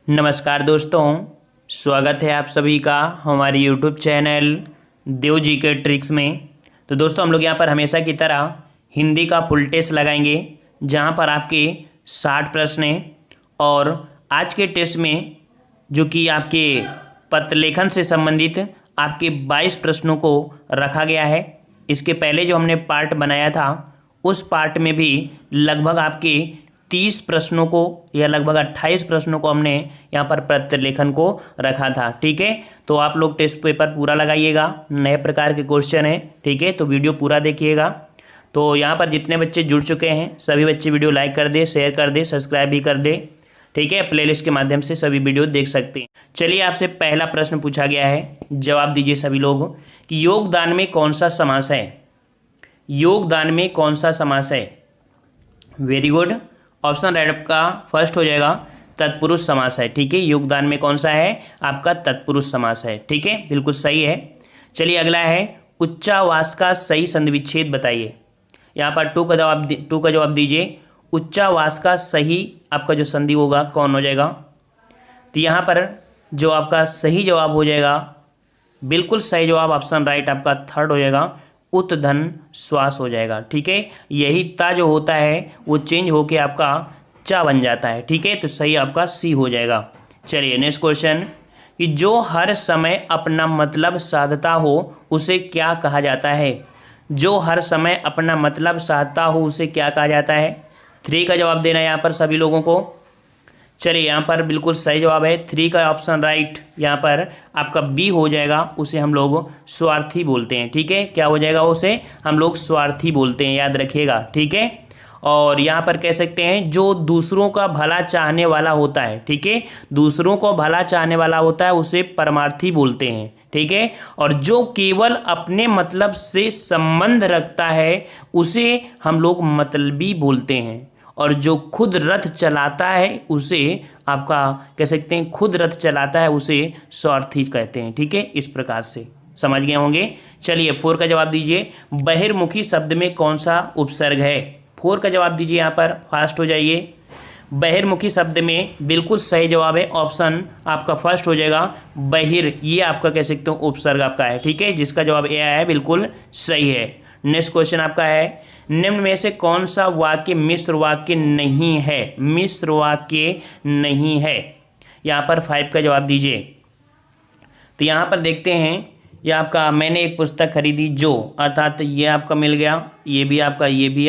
नमस्कार दोस्तों, स्वागत है आप सभी का हमारे यूट्यूब चैनल देव जी के ट्रिक्स में। तो दोस्तों हम लोग यहाँ पर हमेशा की तरह हिंदी का फुल टेस्ट लगाएंगे, जहाँ पर आपके 60 प्रश्न हैं। और आज के टेस्ट में जो कि आपके पत्र लेखन से संबंधित आपके 22 प्रश्नों को रखा गया है। इसके पहले जो हमने पार्ट बनाया था उस पार्ट में भी लगभग आपके 30 प्रश्नों को या लगभग 28 प्रश्नों को हमने यहाँ पर पत्र लेखन को रखा था। ठीक है, तो आप लोग टेस्ट पेपर पूरा लगाइएगा, नए प्रकार के क्वेश्चन है। ठीक है, तो वीडियो पूरा देखिएगा। तो यहाँ पर जितने बच्चे जुड़ चुके हैं सभी बच्चे वीडियो लाइक कर दे, शेयर कर दे, सब्सक्राइब भी कर दे। ठीक है, प्लेलिस्ट के माध्यम से सभी वीडियो देख सकते हैं। चलिए, आपसे पहला प्रश्न पूछा गया है, जवाब दीजिए सभी लोग कि योगदान में कौन सा समास है। योगदान में कौन सा समास है? Very good. ऑप्शन राइट आपका फर्स्ट हो जाएगा, तत्पुरुष समास है। ठीक है, योगदान में कौन सा है? आपका तत्पुरुष समास है। ठीक है, बिल्कुल सही है। चलिए अगला है, उच्चावास का सही संधि विच्छेद बताइए। यहाँ पर टू का जवाब दीजिए। उच्चावास का सही आपका जो संधि होगा कौन हो जाएगा? तो यहाँ पर जो आपका सही जवाब हो जाएगा, बिल्कुल सही जवाब ऑप्शन राइट आपका थर्ड हो जाएगा, उत्धन श्वास हो जाएगा। ठीक है, यही ता जो होता है वो चेंज होके आपका चा बन जाता है। ठीक है, तो सही आपका सी हो जाएगा। चलिए नेक्स्ट क्वेश्चन, कि जो हर समय अपना मतलब साधता हो उसे क्या कहा जाता है? जो हर समय अपना मतलब साधता हो उसे क्या कहा जाता है? 3 का जवाब देना है यहाँ पर सभी लोगों को। चलिए, यहाँ पर बिल्कुल सही जवाब है 3 का ऑप्शन राइट। यहाँ पर आपका बी हो जाएगा, उसे हम लोग स्वार्थी बोलते हैं। ठीक है, क्या हो जाएगा? उसे हम लोग स्वार्थी बोलते हैं, याद रखिएगा। ठीक है, और यहाँ पर कह सकते हैं जो दूसरों का भला चाहने वाला होता है। ठीक है, दूसरों को भला चाहने वाला होता है उसे परमार्थी बोलते हैं। ठीक है, और जो केवल अपने मतलब से संबंध रखता है उसे हम लोग मतलबी बोलते हैं। और जो खुद रथ चलाता है उसे आपका कह सकते हैं, खुद रथ चलाता है उसे स्वार्थी कहते हैं। ठीक है, इस प्रकार से समझ गए होंगे। चलिए 4 का जवाब दीजिए। बहिर्मुखी शब्द में कौन सा उपसर्ग है? 4 का जवाब दीजिए, यहाँ पर फास्ट हो जाइए। बहिर्मुखी शब्द में बिल्कुल सही जवाब है, ऑप्शन आपका फर्स्ट हो जाएगा बहिर। ये आपका कह सकते हो उपसर्ग आपका है। ठीक है, जिसका जवाब ए आया है बिल्कुल सही है। नेक्स्ट क्वेश्चन आपका है, निम्न में से कौन सा वाक्य मिश्र वाक्य नहीं है? मिश्र वाक्य नहीं है। यहाँ पर 5 का जवाब दीजिए। तो यहाँ पर देखते हैं, ये आपका मैंने एक पुस्तक खरीदी जो, अर्थात ये आपका मिल गया, ये भी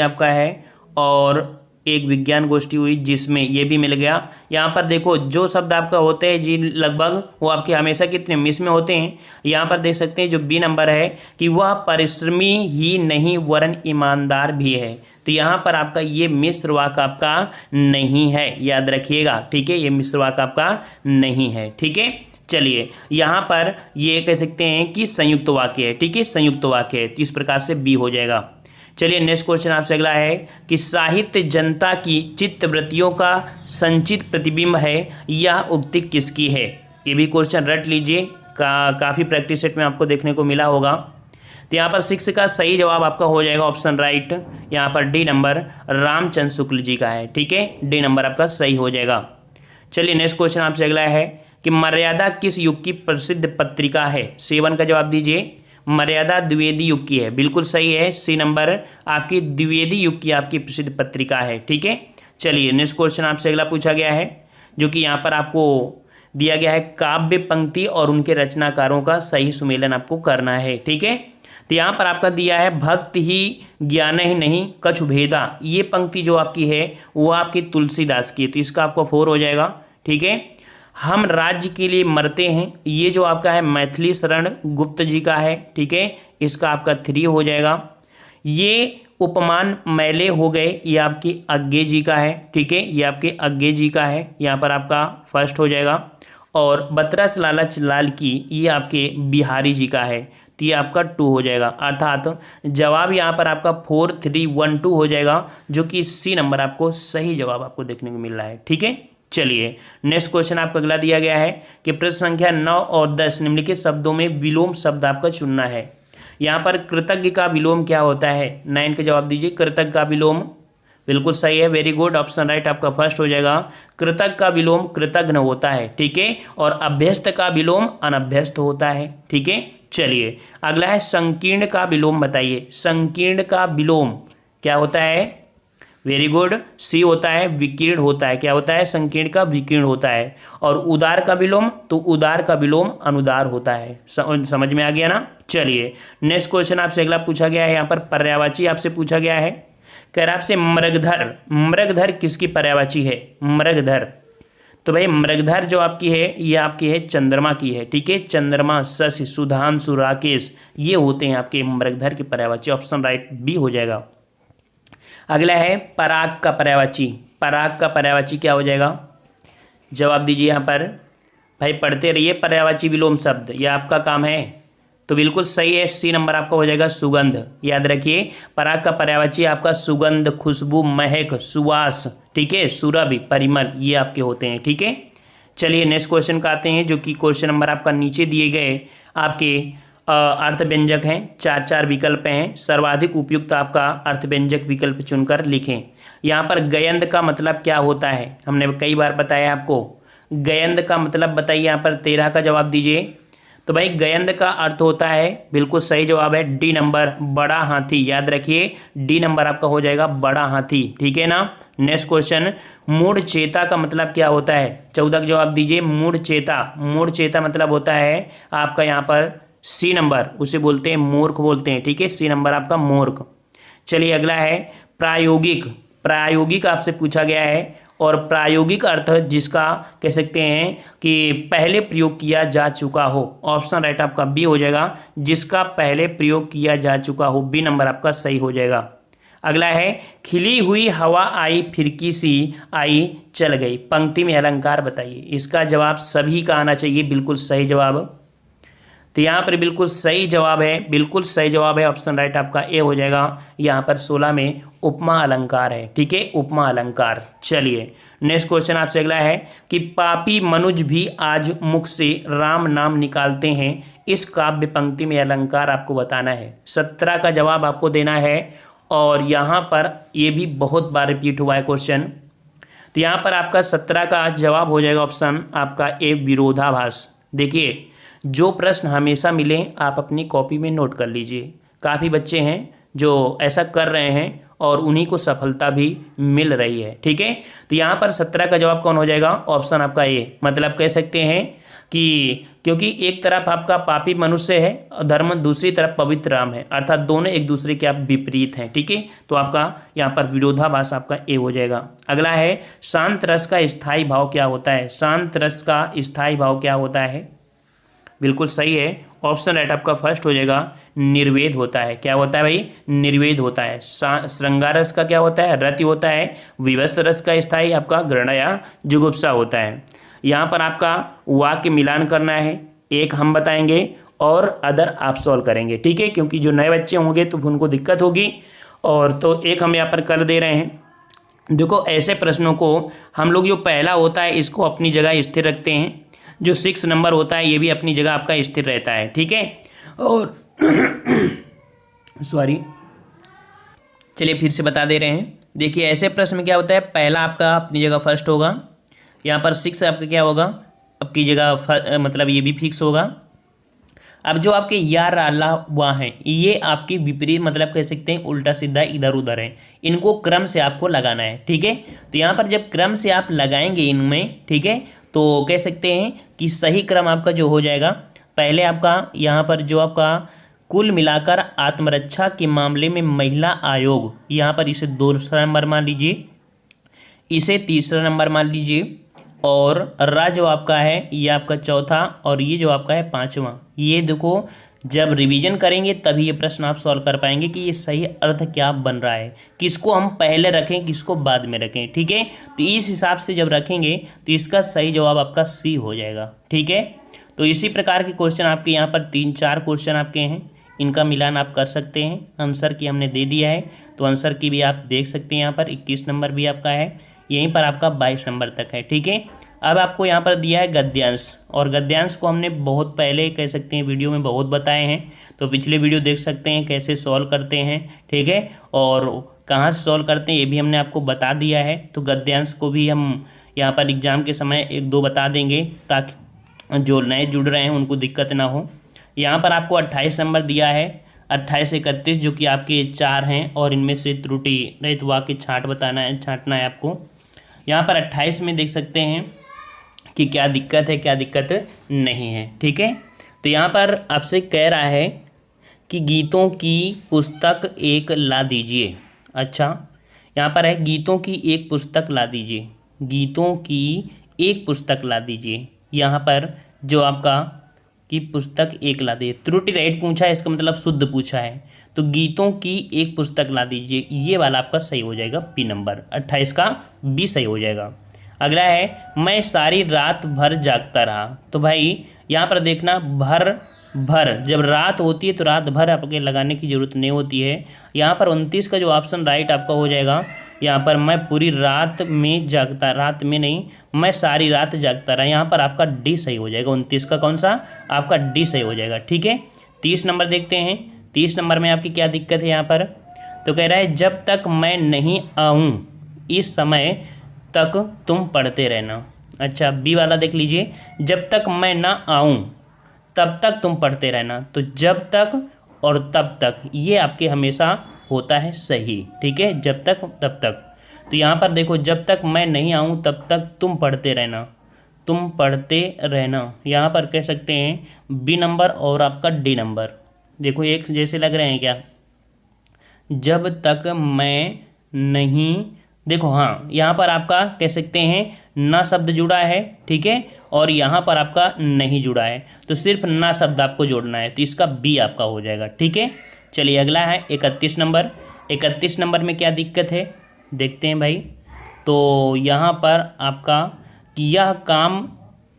आपका है, और एक विज्ञान गोष्ठी हुई जिसमें ये भी मिल गया। यहाँ पर देखो जो शब्द आपका होते हैं जी लगभग वो आपके हमेशा कितने मिस में होते हैं। यहाँ पर देख सकते हैं जो बी नंबर है कि वह परिश्रमी ही नहीं वरन ईमानदार भी है। तो यहाँ पर आपका ये मिश्र वाक्य आपका नहीं है, याद रखिएगा। ठीक है, ये मिश्र वाक्य आपका नहीं है। ठीक है, चलिए यहाँ पर ये कह सकते हैं कि संयुक्त वाक्य है। ठीक है, संयुक्त वाक्य है, तो इस प्रकार से बी हो जाएगा। चलिए नेक्स्ट क्वेश्चन आपसे अगला है कि साहित्य जनता की चित्तवृत्तियों का संचित प्रतिबिंब है, यह उक्ति किसकी है? ये भी क्वेश्चन रट लीजिए, काफ़ी प्रैक्टिस सेट में आपको देखने को मिला होगा। तो यहाँ पर 6 का सही जवाब आपका हो जाएगा ऑप्शन राइट, यहाँ पर डी नंबर रामचंद्र शुक्ल जी का है। ठीक है, डी नंबर आपका सही हो जाएगा। चलिए नेक्स्ट क्वेश्चन आपसे अगला है कि मर्यादा किस युग की प्रसिद्ध पत्रिका है? 7 का जवाब दीजिए। मर्यादा द्विवेदी युग की है, बिल्कुल सही है, सी नंबर आपकी द्विवेदी युग की आपकी प्रसिद्ध पत्रिका है। ठीक है, चलिए नेक्स्ट क्वेश्चन आपसे अगला पूछा गया है, जो कि यहाँ पर आपको दिया गया है काव्य पंक्ति और उनके रचनाकारों का सही सुमेलन आपको करना है। ठीक है, तो यहाँ पर आपका दिया है भक्ति ही ज्ञान ही नहीं कछु भेदा। ये पंक्ति जो आपकी है वो आपकी तुलसीदास की है, तो इसका आपको 4 हो जाएगा। ठीक है, हम राज्य के लिए मरते हैं, ये जो आपका है मैथिली शरण गुप्त जी का है। ठीक है, इसका आपका 3 हो जाएगा। ये उपमान मैले हो गए, ये आपकी अज्ञे जी का है। ठीक है, ये आपके अज्ञे जी का है, यहाँ पर आपका फर्स्ट हो जाएगा। और बतरस लालच लाल की, ये आपके बिहारी जी का है, तो ये आपका 2 हो जाएगा। अर्थात जवाब यहाँ पर आपका 4 3 1 2 हो जाएगा, जो कि सी नंबर आपको सही जवाब आपको देखने को मिल रहा है। ठीक है, चलिए नेक्स्ट क्वेश्चन आपको अगला दिया गया है कि प्रश्न संख्या 9 और 10 निम्नलिखित शब्दों में विलोम शब्द आपका चुनना है। यहाँ पर कृतज्ञ का विलोम क्या होता है? 9 का जवाब दीजिए। कृतज्ञ का विलोम बिल्कुल सही है, वेरी गुड, ऑप्शन राइट आपका फर्स्ट हो जाएगा। कृतज्ञ का विलोम कृतज्ञ होता है, ठीक है, और अभ्यस्त का विलोम अनभ्यस्त होता है, ठीक है। चलिए अगला है संकीर्ण का विलोम बताइए। संकीर्ण का विलोम क्या होता है? वेरी गुड, सी होता है विकीर्ण होता है। क्या होता है? संकीर्ण का विकीर्ण होता है। और उदार का विलोम, तो उदार का विलोम अनुदार होता है। समझ में आ गया ना। चलिए नेक्स्ट क्वेश्चन आपसे अगला पूछा गया है, यहाँ पर पर्यायवाची आपसे पूछा गया है। कह रहा आपसे मृगधर, मृगधर किसकी पर्यायवाची है? मृगधर, तो भाई मृगधर जो आपकी है ये आपकी है चंद्रमा की है, ठीक है। चंद्रमा, शशि, सुधांशु, राकेश, ये होते हैं आपके मृगधर की पर्यायवाची। ऑप्शन राइट बी हो जाएगा। अगला है पराग का पर्यायवाची। पराग का पर्यायवाची क्या हो जाएगा? जवाब दीजिए यहाँ पर। भाई पढ़ते रहिए पर्यायवाची विलोम शब्द, यह आपका काम है। तो बिल्कुल सही है, सी नंबर आपका हो जाएगा सुगंध। याद रखिए पराग का पर्यायवाची आपका सुगंध, खुशबू, महक, सुवास, ठीक है, सुरभि, परिमल, ये आपके होते हैं, ठीक है। चलिए नेक्स्ट क्वेश्चन का आते हैं, जो कि क्वेश्चन नंबर आपका नीचे दिए गए आपके अर्थ व्यंजक हैं। चार चार विकल्प हैं, सर्वाधिक उपयुक्त आपका अर्थ व्यंजक विकल्प चुनकर लिखें। यहाँ पर गयंद का मतलब क्या होता है? हमने कई बार बताया आपको। गयंद का मतलब बताइए, यहाँ पर 13 का जवाब दीजिए। तो भाई गयंद का अर्थ होता है, बिल्कुल सही जवाब है डी नंबर, बड़ा हाथी। याद रखिए डी नंबर आपका हो जाएगा बड़ा हाथी, ठीक है ना। नेक्स्ट क्वेश्चन, मूढ़ चेता का मतलब क्या होता है? 14 का जवाब दीजिए। मूढ़ चेता, मूढ़ चेता मतलब होता है आपका यहाँ पर सी नंबर, उसे बोलते हैं मूर्ख बोलते हैं, ठीक है। सी नंबर आपका मूर्ख। चलिए अगला है प्रायोगिक। प्रायोगिक आपसे पूछा गया है, और प्रायोगिक अर्थ जिसका कह सकते हैं कि पहले प्रयोग किया जा चुका हो। ऑप्शन राइट आपका बी हो जाएगा, जिसका पहले प्रयोग किया जा चुका हो। बी नंबर आपका सही हो जाएगा। अगला है खिली हुई हवा आई फिरकी सी आई चल गई, पंक्ति में अलंकार बताइए। इसका जवाब सभी का आना चाहिए, बिल्कुल सही जवाब। तो यहाँ पर बिल्कुल सही जवाब है, बिल्कुल सही जवाब है, ऑप्शन राइट आपका ए हो जाएगा। यहाँ पर 16 में उपमा अलंकार है, ठीक है, उपमा अलंकार। चलिए नेक्स्ट क्वेश्चन आपसे अगला है कि पापी मनुज भी आज मुख से राम नाम निकालते हैं, इस काव्य पंक्ति में अलंकार आपको बताना है। 17 का जवाब आपको देना है, और यहाँ पर ये भी बहुत बार रिपीट हुआ है क्वेश्चन। तो यहाँ पर आपका 17 का जवाब हो जाएगा ऑप्शन आपका ए विरोधाभास। देखिए जो प्रश्न हमेशा मिले आप अपनी कॉपी में नोट कर लीजिए। काफ़ी बच्चे हैं जो ऐसा कर रहे हैं और उन्हीं को सफलता भी मिल रही है, ठीक है। तो यहाँ पर 17 का जवाब कौन हो जाएगा? ऑप्शन आपका ए। मतलब कह सकते हैं कि क्योंकि एक तरफ आपका पापी मनुष्य है और धर्म, दूसरी तरफ पवित्र राम है, अर्थात दोनों एक दूसरे के आप विपरीत हैं, ठीक है। तो आपका यहाँ पर विरोधाभास आपका ए हो जाएगा। अगला है शांत रस का स्थायी भाव क्या होता है? शांत रस का स्थायी भाव क्या होता है? बिल्कुल सही है, ऑप्शन राइट आपका फर्स्ट हो जाएगा, निर्वेद होता है। क्या होता है भाई? निर्वेद होता है। श्रृंगार रस का क्या होता है? रति होता है। विवश रस का स्थायी आपका घृणा या जुगुप्सा होता है। यहाँ पर आपका वाक्य मिलान करना है, एक हम बताएंगे और अदर आप सॉल्व करेंगे, ठीक है, क्योंकि जो नए बच्चे होंगे तो उनको दिक्कत होगी। और तो एक हम यहाँ पर कर दे रहे हैं। देखो ऐसे प्रश्नों को हम लोग जो पहला होता है इसको अपनी जगह स्थिर रखते हैं, जो 6 नंबर होता है ये भी अपनी जगह आपका स्थिर रहता है, ठीक है। और सॉरी, चलिए फिर से बता दे रहे हैं। देखिए ऐसे प्रश्न में क्या होता है, पहला आपका अपनी जगह फर्स्ट होगा, यहाँ पर 6 आपका क्या होगा आपकी जगह, मतलब ये भी फिक्स होगा। अब जो आपके या ला वा हैं ये आपकी विपरीत, मतलब कह सकते हैं उल्टा सीधा इधर उधर है, इनको क्रम से आपको लगाना है, ठीक है। तो यहाँ पर जब क्रम से आप लगाएंगे इनमें, ठीक है, तो कह सकते हैं कि सही क्रम आपका जो हो जाएगा, पहले आपका यहाँ पर जो आपका कुल मिलाकर आत्मरक्षा के मामले में महिला आयोग, यहाँ पर इसे दूसरा नंबर मान लीजिए, इसे तीसरा नंबर मान लीजिए, और रा जो आपका है ये आपका चौथा, और ये जो आपका है 5वां। ये देखो जब रिवीजन करेंगे तभी ये प्रश्न आप सॉल्व कर पाएंगे कि ये सही अर्थ क्या बन रहा है, किसको हम पहले रखें किसको बाद में रखें, ठीक है। तो इस हिसाब से जब रखेंगे तो इसका सही जवाब आपका सी हो जाएगा, ठीक है। तो इसी प्रकार के क्वेश्चन आपके यहाँ पर 3-4 क्वेश्चन आपके हैं, इनका मिलान आप कर सकते हैं। आंसर की हमने दे दिया है, तो आंसर की भी आप देख सकते हैं। यहाँ पर 21 नंबर भी आपका है, यहीं पर आपका 22 नंबर तक है, ठीक है। अब आपको यहाँ पर दिया है गद्यांश, और गद्यांश को हमने बहुत पहले कह सकते हैं वीडियो में बहुत बताए हैं, तो पिछले वीडियो देख सकते हैं कैसे सॉल्व करते हैं, ठीक है। और कहाँ से सॉल्व करते हैं ये भी हमने आपको बता दिया है। तो गद्यांश को भी हम यहाँ पर एग्जाम के समय 1-2 बता देंगे ताकि जो नए जुड़ रहे हैं उनको दिक्कत ना हो। यहाँ पर आपको 28 नंबर दिया है, 28 31, जो कि आपके 4 हैं और इनमें से त्रुटि रहित वाक्य छांटना है आपको। यहाँ पर 28 में देख सकते हैं कि क्या दिक्कत है क्या दिक्कत नहीं है। ठीक है, तो यहाँ पर आपसे कह रहा है कि गीतों की पुस्तक एक ला दीजिए। अच्छा, यहाँ पर है गीतों की एक पुस्तक ला दीजिए, गीतों की एक पुस्तक ला दीजिए। यहाँ पर जो आपका कि पुस्तक एक ला दीजिए, त्रुटि रहित पूछा है, इसका मतलब शुद्ध पूछा है। तो गीतों की एक पुस्तक ला दीजिए, ये वाला आपका सही हो जाएगा, बी नंबर 28 का बी सही हो जाएगा। अगला है मैं सारी रात भर जागता रहा। तो भाई यहाँ पर देखना, भर जब रात होती है तो रात भर आपके लगाने की ज़रूरत नहीं होती है। यहाँ पर 29 का जो ऑप्शन राइट आपका हो जाएगा। यहाँ पर मैं पूरी रात में जागता, रात में नहीं, मैं सारी रात जागता रहा, यहाँ पर आपका डी सही हो जाएगा। 29 का कौन सा आपका डी सही हो जाएगा। ठीक है, 30 नंबर देखते हैं। 30 नंबर में आपकी क्या दिक्कत है यहाँ पर, तो कह रहा है जब तक मैं नहीं आऊँ इस समय तक तुम पढ़ते रहना। अच्छा, बी वाला देख लीजिए, जब तक मैं ना आऊँ तब तक तुम पढ़ते रहना। तो जब तक और तब तक ये आपके हमेशा होता है सही। ठीक है, जब तक तब तक। तो यहाँ पर देखो, जब तक मैं नहीं आऊँ तब तक तुम पढ़ते रहना, तुम पढ़ते रहना, यहाँ पर कह सकते हैं बी नंबर और आपका डी नंबर। देखो एक जैसे लग रहे हैं क्या, जब तक मैं नहीं, देखो हाँ, यहाँ पर आपका कह सकते हैं ना शब्द जुड़ा है। ठीक है, और यहाँ पर आपका नहीं जुड़ा है, तो सिर्फ ना शब्द आपको जोड़ना है, तो इसका बी आपका हो जाएगा। ठीक है, चलिए अगला है 31 नंबर। 31 नंबर में क्या दिक्कत है देखते हैं भाई। तो यहाँ पर आपका कि यह काम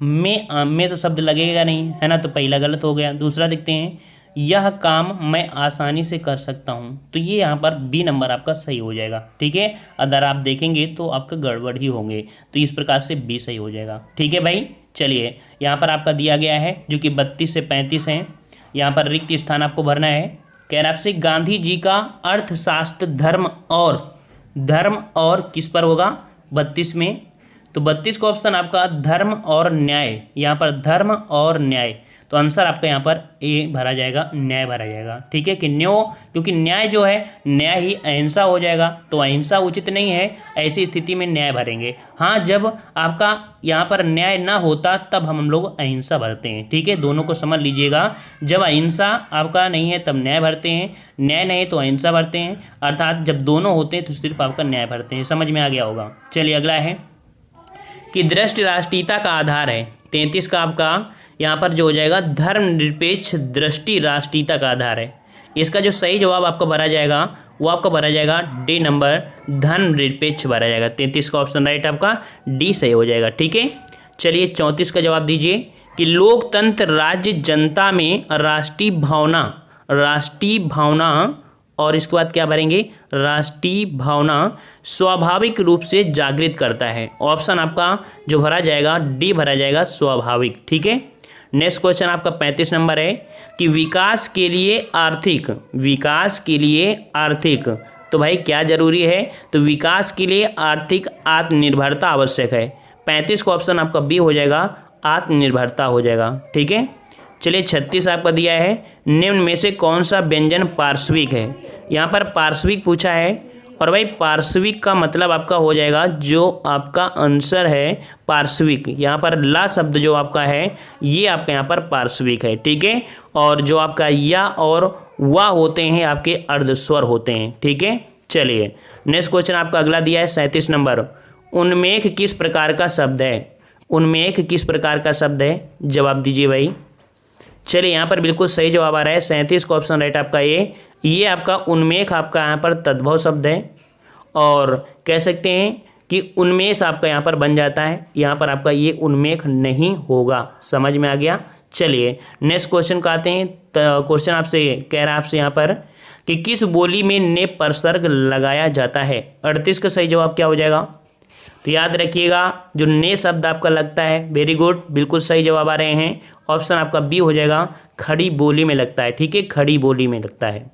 में तो शब्द लगेगा नहीं है ना, तो पहला गलत हो गया। दूसरा देखते हैं, यह काम मैं आसानी से कर सकता हूँ, तो ये यहाँ पर बी नंबर आपका सही हो जाएगा। ठीक है, अगर आप देखेंगे तो आपका गड़बड़ ही होंगे, तो इस प्रकार से बी सही हो जाएगा। ठीक है भाई, चलिए यहाँ पर आपका दिया गया है जो कि 32 से 35 हैं। यहाँ पर रिक्त स्थान आपको भरना है। कह रहा आपसे गांधी जी का अर्थशास्त्र धर्म और किस पर होगा 32 में, तो 32 का ऑप्शन आपका धर्म और न्याय, यहाँ पर धर्म और न्याय, तो आंसर आपका यहाँ पर ए भरा जाएगा, न्याय भरा जाएगा। ठीक है, कि क्योंकि न्याय जो है न्याय ही अहिंसा हो जाएगा, तो अहिंसा उचित नहीं है, ऐसी स्थिति में न्याय भरेंगे। हाँ, जब आपका यहाँ पर न्याय ना होता तब हम लोग अहिंसा भरते हैं। ठीक है, दोनों को समझ लीजिएगा, जब अहिंसा आपका नहीं है तब न्याय भरते हैं, न्याय नहीं तो अहिंसा भरते हैं, अर्थात जब दोनों होते हैं तो सिर्फ आपका न्याय भरते हैं। समझ में आ गया होगा। चलिए अगला है कि दृष्टि राष्ट्रीयता का आधार है। 33 का आपका यहाँ पर जो हो जाएगा, धर्मनिरपेक्ष दृष्टि राष्ट्रीयता का आधार है। इसका जो सही जवाब आपका भरा जाएगा वो आपका भरा जाएगा डी नंबर, धर्मनिरपेक्ष भरा जाएगा। 33 का ऑप्शन राइट आपका डी सही हो जाएगा। ठीक है, चलिए 34 का जवाब दीजिए कि लोकतंत्र राज्य जनता में राष्ट्रीय भावना और इसके बाद क्या भरेंगे, राष्ट्रीय भावना स्वाभाविक रूप से जागृत करता है। ऑप्शन आपका जो भरा जाएगा डी भरा जाएगा, स्वाभाविक। ठीक है, नेक्स्ट क्वेश्चन आपका 35 नंबर है कि विकास के लिए आर्थिक, तो भाई क्या जरूरी है, तो विकास के लिए आर्थिक आत्मनिर्भरता आवश्यक है। 35 का ऑप्शन आपका बी हो जाएगा, आत्मनिर्भरता हो जाएगा। ठीक है, चलिए 36 आपका दिया है, निम्न में से कौन सा व्यंजन पार्श्विक है। यहाँ पर पार्श्विक पूछा है, और भाई पार्श्विक का मतलब आपका हो जाएगा जो आपका आंसर है पार्श्विक, यहाँ पर ला शब्द जो आपका है ये आपका यहाँ पर पार्श्विक है। ठीक है, और जो आपका या और वा होते हैं आपके अर्धस्वर होते हैं। ठीक है, चलिए नेक्स्ट क्वेश्चन आपका अगला दिया है 37 नंबर। उन्मेख किस प्रकार का शब्द है, उन्मेख किस प्रकार का शब्द है, जवाब दीजिए भाई। चलिए यहाँ पर बिल्कुल सही जवाब आ रहा है, 37 का ऑप्शन राइट आपका ये आपका उन्मेख आपका यहाँ पर तद्भव शब्द है, और कह सकते हैं कि उन्मेष आपका यहाँ पर बन जाता है, यहाँ पर आपका ये उन्मेख नहीं होगा। समझ में आ गया। चलिए नेक्स्ट क्वेश्चन का आते हैं। क्वेश्चन आपसे कह रहा है आपसे यहाँ पर कि किस बोली में ने परसर्ग लगाया जाता है। 38 का सही जवाब क्या हो जाएगा, तो याद रखिएगा जो ने शब्द आपका लगता है, वेरी गुड, बिल्कुल सही जवाब आ रहे हैं। ऑप्शन आपका बी हो जाएगा, खड़ी बोली में लगता है। ठीक है, खड़ी बोली में लगता है।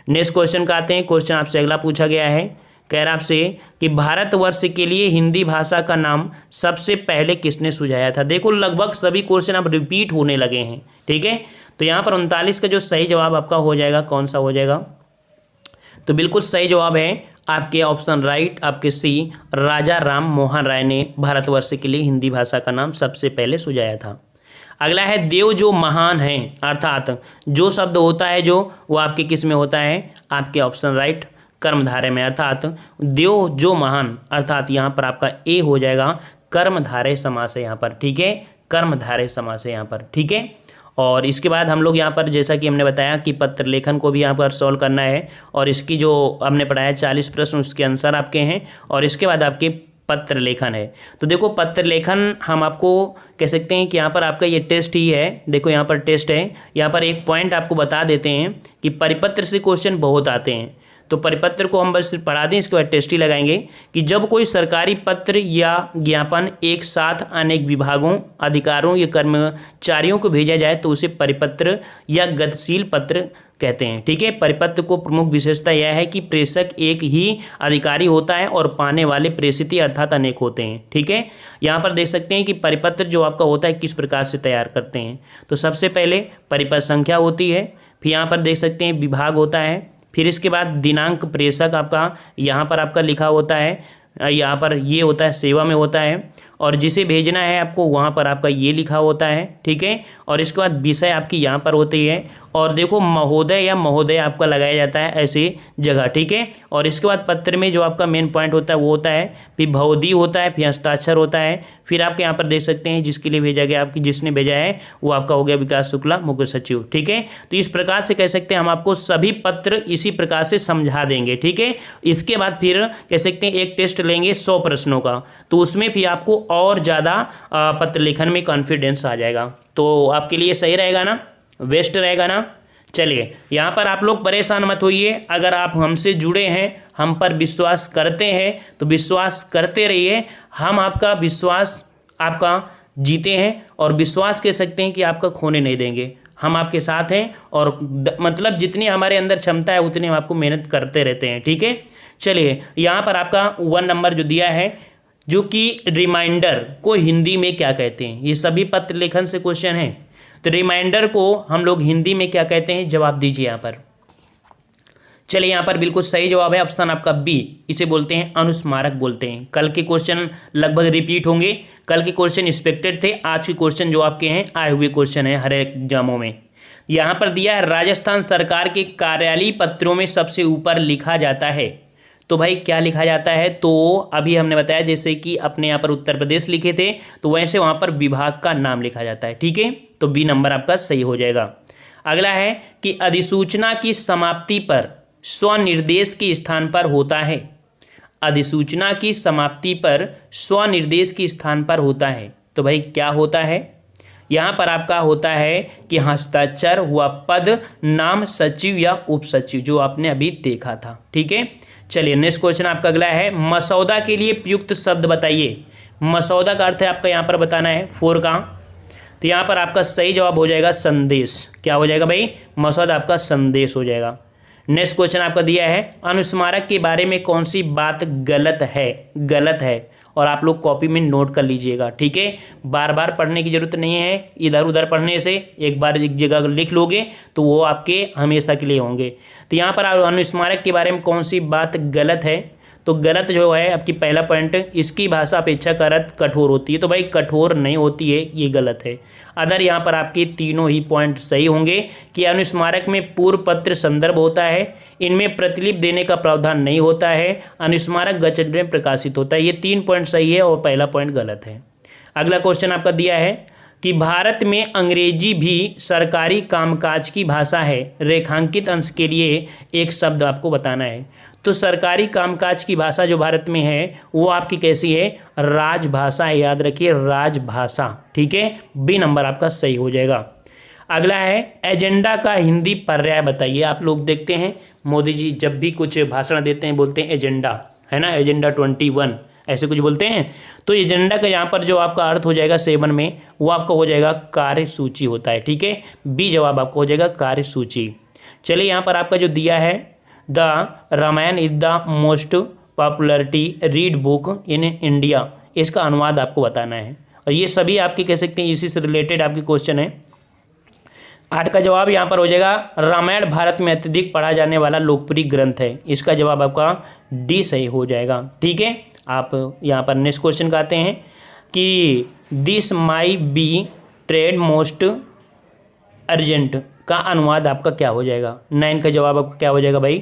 नेक्स्ट क्वेश्चन का आते हैं। क्वेश्चन आपसे अगला पूछा गया है, कह रहा आपसे कि भारतवर्ष के लिए हिंदी भाषा का नाम सबसे पहले किसने सुझाया था। देखो लगभग सभी क्वेश्चन अब रिपीट होने लगे हैं, ठीक है। तो यहाँ पर 39 का जो सही जवाब आपका हो जाएगा कौन सा हो जाएगा, तो बिल्कुल सही जवाब है आपके ऑप्शन राइट, आपके सी, राजा राम मोहन राय ने भारतवर्ष के लिए हिंदी भाषा का नाम सबसे पहले सुझाया था। अगला है देव जो महान है, अर्थात जो शब्द होता है जो वो आपके किस में होता है, आपके ऑप्शन राइट कर्मधारय में, अर्थात देव जो महान, अर्थात यहाँ पर आपका ए हो जाएगा कर्मधारय समास है यहाँ पर, ठीक है, कर्मधारय समास है यहाँ पर, ठीक है। और इसके बाद हम लोग यहाँ पर जैसा कि हमने बताया कि पत्र लेखन को भी यहाँ पर सॉल्व करना है, और इसकी जो हमने पढ़ाया 40 प्रश्न उसके आंसर आपके हैं, और इसके बाद आपके पत्र लेखन है। तो देखो पत्र लेखन हम आपको कह सकते हैं कि यहाँ पर आपका ये टेस्ट ही है, देखो यहाँ पर टेस्ट है, यहाँ पर एक पॉइंट आपको बता देते हैं कि परिपत्र से क्वेश्चन बहुत आते हैं, तो परिपत्र को हम बस पढ़ा दें, इसके बाद टेस्ट ही लगाएंगे कि जब कोई सरकारी पत्र या ज्ञापन एक साथ अनेक विभागों, अधिकारों या कर्मचारियों को भेजा जाए तो उसे परिपत्र या गतिशील पत्र कहते हैं, ठीक है। परिपत्र को प्रमुख विशेषता यह है कि प्रेषक एक ही अधिकारी होता है और पाने वाले प्रेषित अर्थात अनेक होते हैं, ठीक है। यहाँ पर देख सकते हैं कि परिपत्र जो आपका होता है किस प्रकार से तैयार करते हैं। तो सबसे पहले परिपत्र संख्या होती है, फिर यहाँ पर देख सकते हैं विभाग होता है, फिर इसके बाद दिनांक प्रेषक आपका यहाँ पर आपका लिखा होता है, यहाँ पर ये होता है सेवा में होता है, और जिसे भेजना है आपको वहाँ पर आपका ये लिखा होता है, ठीक है। और इसके बाद विषय आपकी यहाँ पर होती है, और देखो महोदय या महोदय आपका लगाया जाता है ऐसी जगह, ठीक है। और इसके बाद पत्र में जो आपका मेन पॉइंट होता है वो होता है, फिर भवदी होता है, फिर हस्ताक्षर होता है, फिर आपके यहाँ पर देख सकते हैं जिसके लिए भेजा गया, आपकी जिसने भेजा है वो आपका हो गया विकास शुक्ला मुख्य सचिव, ठीक है। तो इस प्रकार से कह सकते हैं हम आपको सभी पत्र इसी प्रकार से समझा देंगे, ठीक है। इसके बाद फिर कह सकते हैं एक टेस्ट लेंगे 100 प्रश्नों का, तो उसमें फिर आपको और ज़्यादा पत्र लेखन में कॉन्फिडेंस आ जाएगा, तो आपके लिए सही रहेगा ना, बेस्ट रहेगा ना। चलिए यहाँ पर आप लोग परेशान मत होइए, अगर आप हमसे जुड़े हैं, हम पर विश्वास करते हैं तो विश्वास करते रहिए, हम आपका विश्वास आपका जीते हैं, और विश्वास कह सकते हैं कि आपका खोने नहीं देंगे, हम आपके साथ हैं, और मतलब जितनी हमारे अंदर क्षमता है उतनी हम आपको मेहनत करते रहते हैं, ठीक है। चलिए यहाँ पर आपका 1 नंबर जो दिया है, जो कि रिमाइंडर को हिंदी में क्या कहते हैं, ये सभी पत्र लेखन से क्वेश्चन है, तो रिमाइंडर को हम लोग हिंदी में क्या कहते हैं, जवाब दीजिए यहाँ पर। चलिए यहाँ पर बिल्कुल सही जवाब है ऑप्शन आपका बी, इसे बोलते हैं अनुस्मारक बोलते हैं। कल के क्वेश्चन लगभग रिपीट होंगे, कल के क्वेश्चन एक्सपेक्टेड थे, आज के क्वेश्चन जो आपके हैं आए हुए क्वेश्चन है हर एक एग्जामों में। यहाँ पर दिया है राजस्थान सरकार के कार्यालयीय पत्रों में सबसे ऊपर लिखा जाता है, तो भाई क्या लिखा जाता है, तो अभी हमने बताया जैसे कि अपने यहाँ पर उत्तर प्रदेश लिखे थे तो वैसे वहाँ पर विभाग का नाम लिखा जाता है, ठीक है। तो बी नंबर आपका सही हो जाएगा। अगला है कि अधिसूचना की समाप्ति पर स्वनिर्देश के स्थान पर होता है, अधिसूचना की समाप्ति पर स्वनिर्देश के स्थान पर होता है, तो भाई क्या होता है, यहाँ पर आपका होता है कि हस्ताक्षर हुआ पद नाम सचिव या उप सचिव, जो आपने अभी देखा था, ठीक है। चलिए नेक्स्ट क्वेश्चन आपका अगला है, मसौदा के लिए प्रयुक्त शब्द बताइए। मसौदा का अर्थ है आपका यहाँ पर बताना है 4 का, तो यहाँ पर आपका सही जवाब हो जाएगा संदेश। क्या हो जाएगा भाई, मसौदा आपका संदेश हो जाएगा। नेक्स्ट क्वेश्चन आपका दिया है, अनुस्मारक के बारे में कौन सी बात गलत है, गलत है, और आप लोग कॉपी में नोट कर लीजिएगा, ठीक है। बार बार पढ़ने की जरूरत नहीं है, इधर उधर पढ़ने से एक बार एक जगह लिख लोगे तो वो आपके हमेशा के लिए होंगे। तो यहाँ पर अनुस्मारक के बारे में कौन सी बात गलत है, तो गलत जो है आपकी पहला पॉइंट, इसकी भाषा अपेक्षाकृत कठोर होती है, तो भाई कठोर नहीं होती है, ये गलत है। अदर यहाँ पर आपके तीनों ही पॉइंट सही होंगे कि अनुस्मारक में पूर्व पत्र संदर्भ होता है, इनमें प्रतिलिपि देने का प्रावधान नहीं होता है, अनुस्मारक गजट में प्रकाशित होता है, ये 3 पॉइंट सही है और पहला पॉइंट गलत है। अगला क्वेश्चन आपका दिया है कि भारत में अंग्रेजी भी सरकारी कामकाज की भाषा है, रेखांकित अंश के लिए एक शब्द आपको बताना है। तो सरकारी कामकाज की भाषा जो भारत में है वो आपकी कैसी है, राजभाषा है, याद रखिए राजभाषा, ठीक है। बी नंबर आपका सही हो जाएगा। अगला है एजेंडा का हिंदी पर्याय बताइए। आप लोग देखते हैं मोदी जी जब भी कुछ भाषण देते हैं बोलते हैं एजेंडा, है ना, एजेंडा 21 ऐसे कुछ बोलते हैं। तो एजेंडा का यहाँ पर जो आपका अर्थ हो जाएगा 7 में, वो आपका हो जाएगा कार्यसूची होता है, ठीक है। बी जवाब आपको हो जाएगा कार्यसूची। चलिए यहाँ पर आपका जो दिया है the Ramayana is the most popularity read book in India, इसका अनुवाद आपको बताना है। और ये सभी आपके कह सकते हैं इसी से रिलेटेड आपके क्वेश्चन है। 8 का जवाब यहाँ पर हो जाएगा रामायण भारत में अत्यधिक पढ़ा जाने वाला लोकप्रिय ग्रंथ है, इसका जवाब आपका डी सही हो जाएगा। ठीक है, आप यहाँ पर नेक्स्ट क्वेश्चन का आते हैं कि this may be treated most urgent का अनुवाद आपका क्या हो जाएगा। 9 का जवाब आपका क्या हो जाएगा भाई,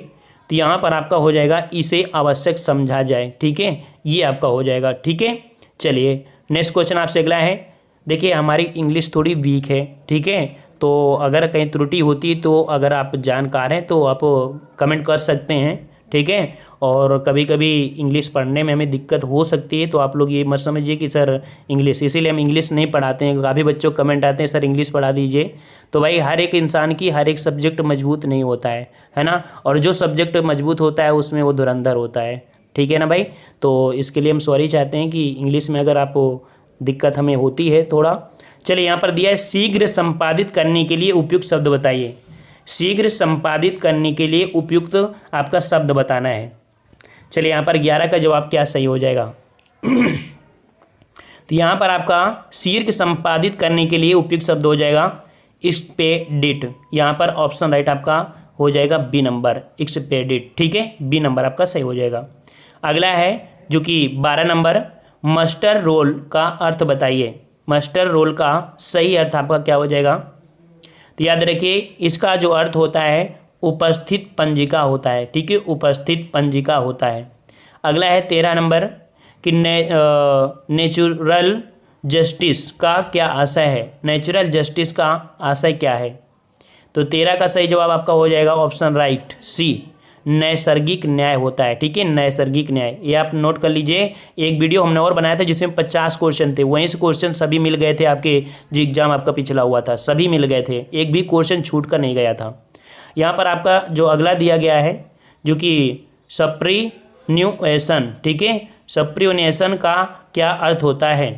तो यहाँ पर आपका हो जाएगा इसे आवश्यक समझा जाए। ठीक है, ये आपका हो जाएगा। ठीक है, चलिए नेक्स्ट क्वेश्चन आपसे अगला है। देखिए हमारी इंग्लिश थोड़ी वीक है, ठीक है, तो अगर कहीं त्रुटि होती तो अगर आप जानकार हैं तो आप कमेंट कर सकते हैं। ठीक है, और कभी कभी इंग्लिश पढ़ने में हमें दिक्कत हो सकती है, तो आप लोग ये मत समझिए कि सर इंग्लिश, इसीलिए हम इंग्लिश नहीं पढ़ाते हैं। काफ़ी बच्चों को कमेंट आते हैं सर इंग्लिश पढ़ा दीजिए। तो भाई हर एक इंसान की हर एक सब्जेक्ट मजबूत नहीं होता है ना, और जो सब्जेक्ट मजबूत होता है उसमें वो धुरंधर होता है। ठीक है ना भाई, तो इसके लिए हम सॉरी चाहते हैं कि इंग्लिश में अगर आपको दिक्कत हमें होती है थोड़ा। चलिए यहाँ पर दिया है शीघ्र संपादित करने के लिए उपयुक्त शब्द बताइए। शीघ्र संपादित करने के लिए उपयुक्त आपका शब्द बताना है। चलिए यहाँ पर 11 का जवाब क्या सही हो जाएगा तो यहाँ पर आपका शीघ्र संपादित करने के लिए उपयुक्त शब्द हो जाएगा एक्सपेडिट। यहाँ पर ऑप्शन राइट आपका हो जाएगा बी नंबर, एक्सपेडिट। ठीक है, बी नंबर आपका सही हो जाएगा। अगला है जो कि 12 नंबर, मास्टर रोल का अर्थ बताइए। मास्टर रोल का सही अर्थ आपका क्या हो जाएगा, तो याद रखिए इसका जो अर्थ होता है उपस्थित पंजिका होता है। ठीक है, उपस्थित पंजिका होता है। अगला है 13 नंबर कि नेचुरल जस्टिस का क्या आशय है। नेचुरल जस्टिस का आशय क्या है, तो 13 का सही जवाब आपका हो जाएगा ऑप्शन राइट सी, नैसर्गिक न्याय होता है। ठीक है, नैसर्गिक न्याय, ये आप नोट कर लीजिए। एक वीडियो हमने और बनाया था जिसमें 50 क्वेश्चन थे, वहीं से क्वेश्चन सभी मिल गए थे। आपके जो एग्जाम आपका पिछला हुआ था सभी मिल गए थे, एक भी क्वेश्चन छूट कर नहीं गया था। यहाँ पर आपका जो अगला दिया गया है जो कि सप्रीन्यूएशन। ठीक है, सप्रीन्यूएशन का क्या अर्थ होता है,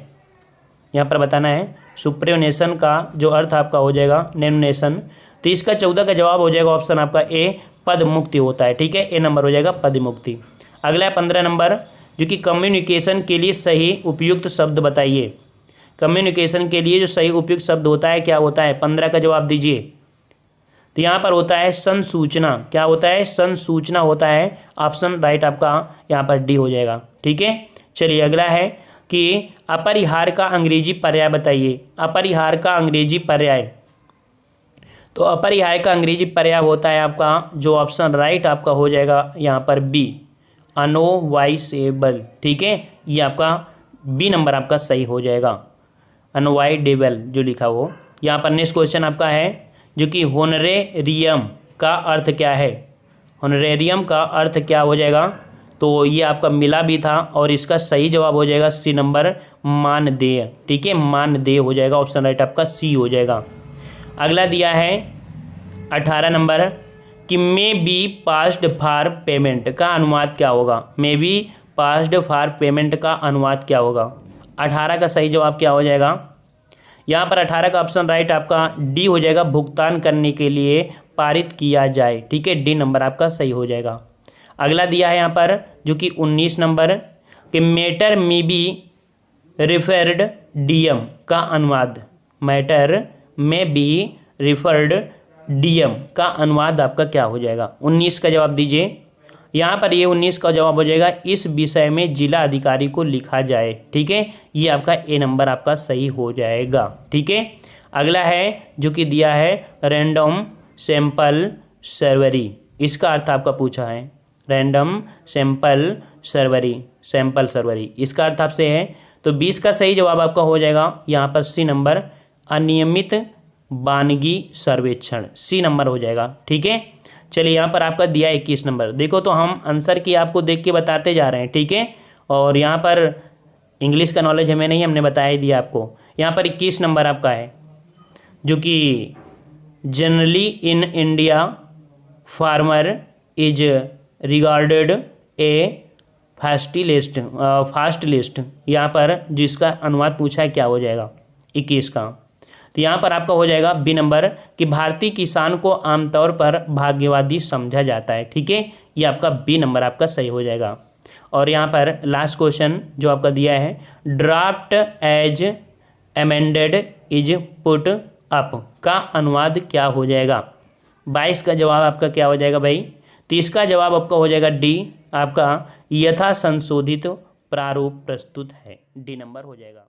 यहाँ पर बताना है। सुप्रीन्यूएशन का जो अर्थ आपका हो जाएगा नेनुनेशन, तो इसका 14 का जवाब हो जाएगा ऑप्शन आपका ए, पद मुक्ति होता है। ठीक है, ए नंबर हो जाएगा पद मुक्ति। अगला है 15 नंबर जो कि कम्युनिकेशन के लिए सही उपयुक्त शब्द बताइए। कम्युनिकेशन के लिए जो सही उपयुक्त शब्द होता है क्या होता है, 15 का जवाब दीजिए। तो यहाँ पर होता है संसूचना। क्या होता है, संसूचना होता है। ऑप्शन राइट आपका यहाँ पर डी हो जाएगा। ठीक है, चलिए अगला है कि अपरिहार का अंग्रेजी पर्याय बताइए। अपरिहार का अंग्रेजी पर्याय, तो अपरिहार का अंग्रेजी पर्याय होता है आपका जो ऑप्शन राइट आपका हो जाएगा यहाँ पर बी, अनोवाइसेबल। ठीक है, ये आपका बी नंबर आपका सही हो जाएगा, अनवाइडेबल जो लिखा हो। यहाँ पर नेक्स्ट क्वेश्चन आपका है जो कि होनरेरियम का अर्थ क्या है। होनरेरियम का अर्थ क्या हो जाएगा, तो ये आपका मिला भी था और इसका सही जवाब हो जाएगा सी नंबर, मानदेय। ठीक है, मानदेय हो जाएगा, ऑप्शन राइट आपका सी हो जाएगा। अगला दिया है 18 नंबर कि may be passed for payment का अनुवाद क्या होगा। May be passed for payment का अनुवाद क्या होगा। 18 का सही जवाब क्या हो जाएगा, यहाँ पर 18 का ऑप्शन राइट आपका डी हो जाएगा, भुगतान करने के लिए पारित किया जाए। ठीक है, डी नंबर आपका सही हो जाएगा। अगला दिया है यहाँ पर जो कि 19 नंबर कि matter may be referred DM का अनुवाद। मैटर में बी रिफर्ड डीएम का अनुवाद आपका क्या हो जाएगा। 19 का जवाब दीजिए। यहाँ पर ये 19 का जवाब हो जाएगा इस विषय में जिला अधिकारी को लिखा जाए। ठीक है, ये आपका ए नंबर आपका सही हो जाएगा। ठीक है, अगला है जो कि दिया है रैंडम सैंपल सर्वरी, इसका अर्थ आपका पूछा है। Random sample Sharvari, sample Sharvari, इसका अर्थ आपसे है। तो 20 का सही जवाब आपका हो जाएगा यहाँ पर सी नंबर, अनियमित वानगी सर्वेक्षण, सी नंबर हो जाएगा। ठीक है, चलिए यहाँ पर आपका दिया 21 नंबर। देखो तो हम आंसर की आपको देख के बताते जा रहे हैं। ठीक है, और यहाँ पर इंग्लिश का नॉलेज हमें नहीं, हमने बताया ही दिया आपको। यहाँ पर 21 नंबर आपका है जो कि generally in India farmer is regarded A fast list, यहाँ पर जिसका अनुवाद पूछा है क्या हो जाएगा 21 का। तो यहाँ पर आपका हो जाएगा बी नंबर कि भारतीय किसान को आमतौर पर भाग्यवादी समझा जाता है। ठीक है, ये आपका बी नंबर आपका सही हो जाएगा। और यहाँ पर लास्ट क्वेश्चन जो आपका दिया है, draft as amended is put up का अनुवाद क्या हो जाएगा? 22 का जवाब आपका क्या हो जाएगा भाई? तो इसका जवाब आपका हो जाएगा डी, आपका यथा संशोधित प्रारूप प्रस्तुत है, डी नंबर हो जाएगा।